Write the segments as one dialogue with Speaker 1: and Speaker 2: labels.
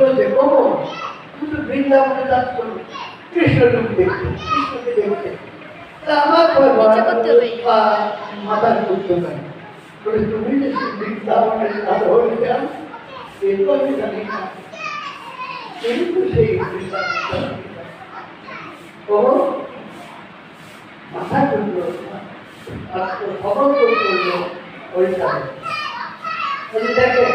Speaker 1: বলছে কখন তুমি তো বৃন্দাবনে যাচ্ছ কৃষ্ণ রূপ দেখতে, কৃষ্ণকে দেখতে। তা আমার মাথার করতে পারে বলে তুমি যে বৃন্দাবনের হয়ে যাও এরকম আমি জানি না, কিন্তু সেই মাথা করলো খবর করলো ওইটা দেখে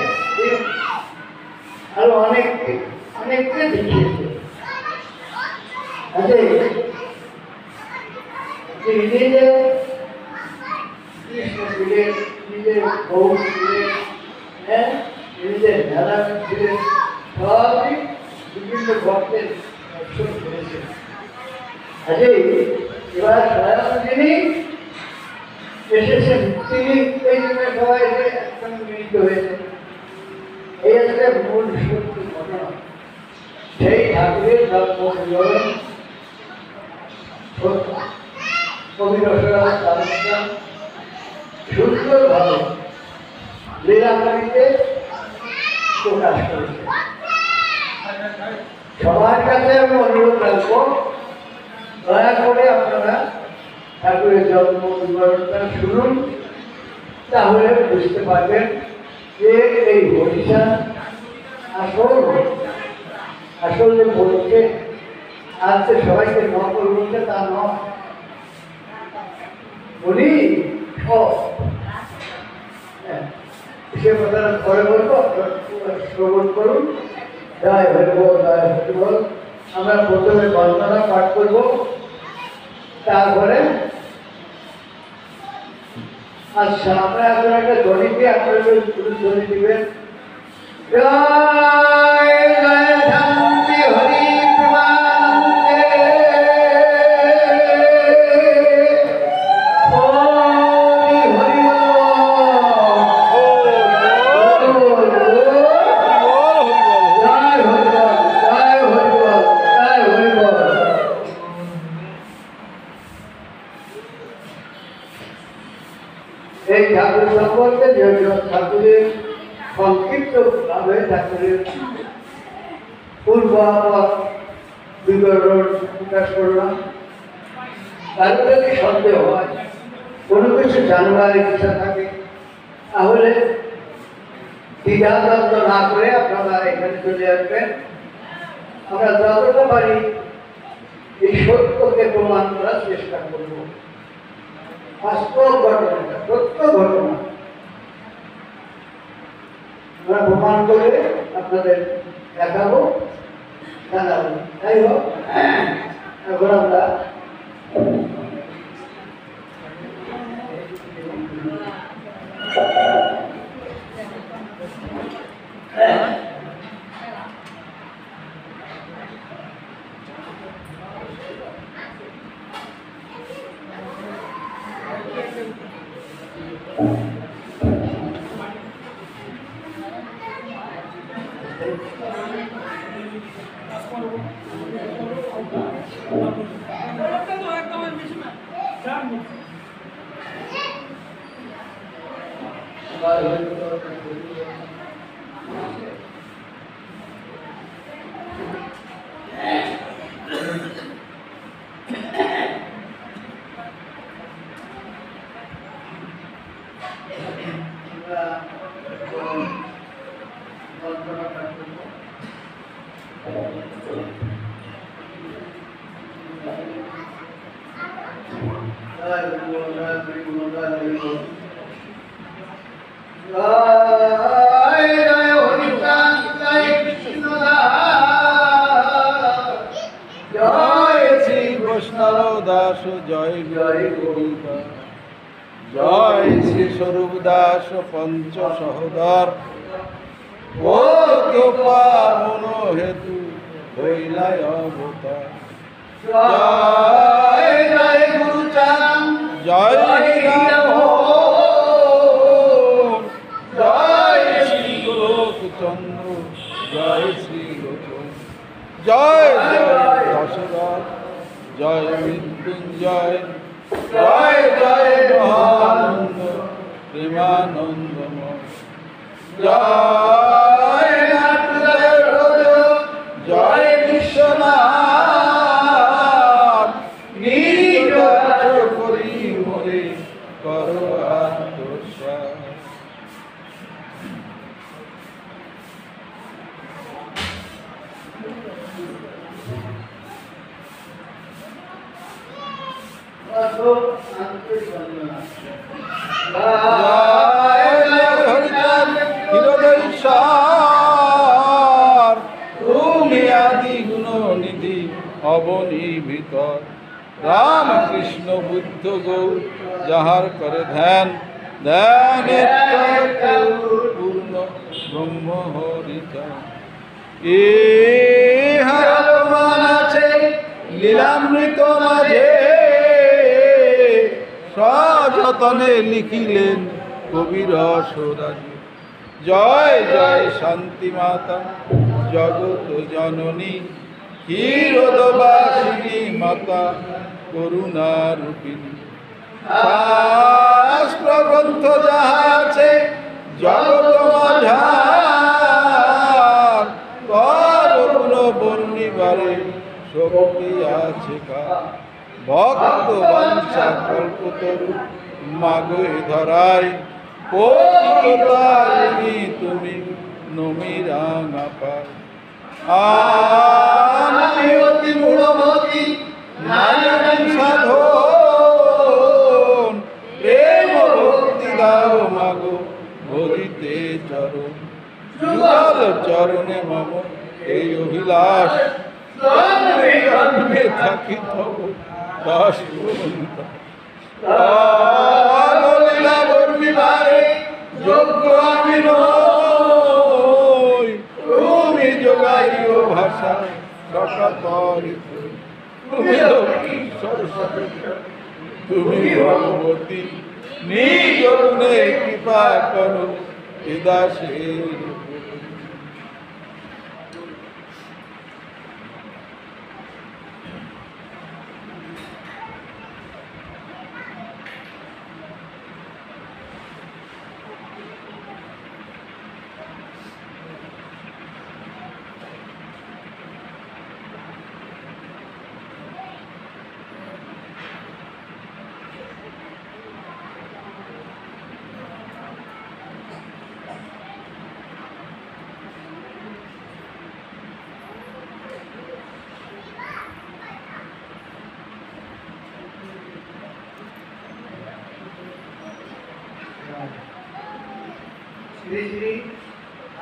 Speaker 1: আরো অনেককে দেখিয়েছে। আচ্ছা নিজের কৃষ্ণ ছিলেন, নিজের বউ ছিলেন, হ্যাঁ নিজের মেলা ছিলেন, সবই বিভিন্ন ভক্তের দর্শন করেছেন। আজকে এবার স্বয়ং যিনি এসেছেন তিনি এই জন্য সবাই একসঙ্গে মিলিত হয়েছেন। এই হচ্ছে মূল সত্য ঘটনা। সেই ঠাকুরের জন্ম বিবরণ কবি রসরাজ দামোদর সুন্দরভাবে লীলাকারীতে প্রকাশ করেছে। সবার কাছে আমি অনুরোধ রাখবো দয়া করে আপনারা ঠাকুরের জন্ম বিবরণটা শুনুন, তাহলে বুঝতে পারবেন যে এই হরিষা আসলে বলছে আর যে সবাইকে নকল বলছে তা নয়, বলি সে কথাটা পরে বলবো, শ্রবণ করুন। জয় হরিবল, জয় হরিবল। আমরা প্রথমে বন্দনা পাঠ করবো, তারপরে আচ্ছা আমরা এখন একটা ধ্বনি দিয়ে আপনারা ধ্বনি দিবেন। জয় জয় শান্তি হরি এই ঠাকুর সম্পর্কে ঠাকুরের সংক্ষিপ্ত ভাবে ঠাকুরের পূর্বাভাস বিবরণ প্রকাশ করলাম। তার যদি সন্দেহ হয়, কোনো কিছু জানবার ইচ্ছা থাকে, তাহলে দ্বিধাদ্বন্দ্ব না করে আপনারা এখানে চলে আসবেন। আমরা যতটা পারি এই সত্যকে প্রমাণ করার চেষ্টা করব। বাস্তব ঘটনা, সত্য ঘটনা আমরা প্রমাণ করে আপনাদের দেখাবো, জানাবো। যাই হোক, এখন আমরা
Speaker 2: দাস জয় জয় গোবিন্দ, জয় শ্রী স্বরূপ দাস পঞ্চ সহোদর, ও তো পাবন হেতু হইলাই অবতার। জয় জয় গুরুচরণ, জয় জয় শ্রী গোলকচন্দ্র, জয় শ্রী গোচন, জয় জয় দশরথ, জয় মৃত্যুঞ্জয়, জয় জয় মহানন্দ প্রেমানন্দময়, জয় নাথ হরিচাঁদ চিরদৈশ্বর, তুমি আদি গুণনিধি অবনী ভিতর। রাম কৃষ্ণ বুদ্ধ গৌর যাহার করে ধ্যান, ধ্যানের পূর্ণ ব্রহ্ম হরিচাঁদ। এ হারমান আছে লীলামৃত মাঝে, সযতনে লিখিলেন কবির রসরাজি। জয় জয় শান্তি মাতা জগত জননী, ক্ষীরোদবাসিনী মাতা করুণা রূপিণী। শাস্ত্র গ্রন্থ যাহা আছে জগত মাঝার, গুণ বর্ণিবারে শক্তি আছে কার। ভক্ত বাঞ্ছা কল্পতরু মাগে ধরায়, পতিতারিণী তুমি নমি রাঙা পায়। আমি অতি মূঢ়মতি নারী সাধন, প্রেম ভক্তি দাও মাগো ভজিতে চরণ। যুগল চরণে মম এই অভিলাষ, জন্মে থাকি তব দাস লীলা বর্ণিবারে যোগ্য আমি নই। তুমি যোগাইও ভাষা সকাতরি, তুমি লক্ষ্মী সরস্বতী, তুমি ভগবতী। নিজ গুণে কৃপা করো এ দাসের।
Speaker 1: श्री श्री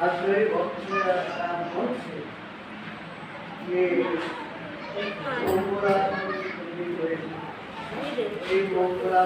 Speaker 1: आश्रय भक्तों ये मंगला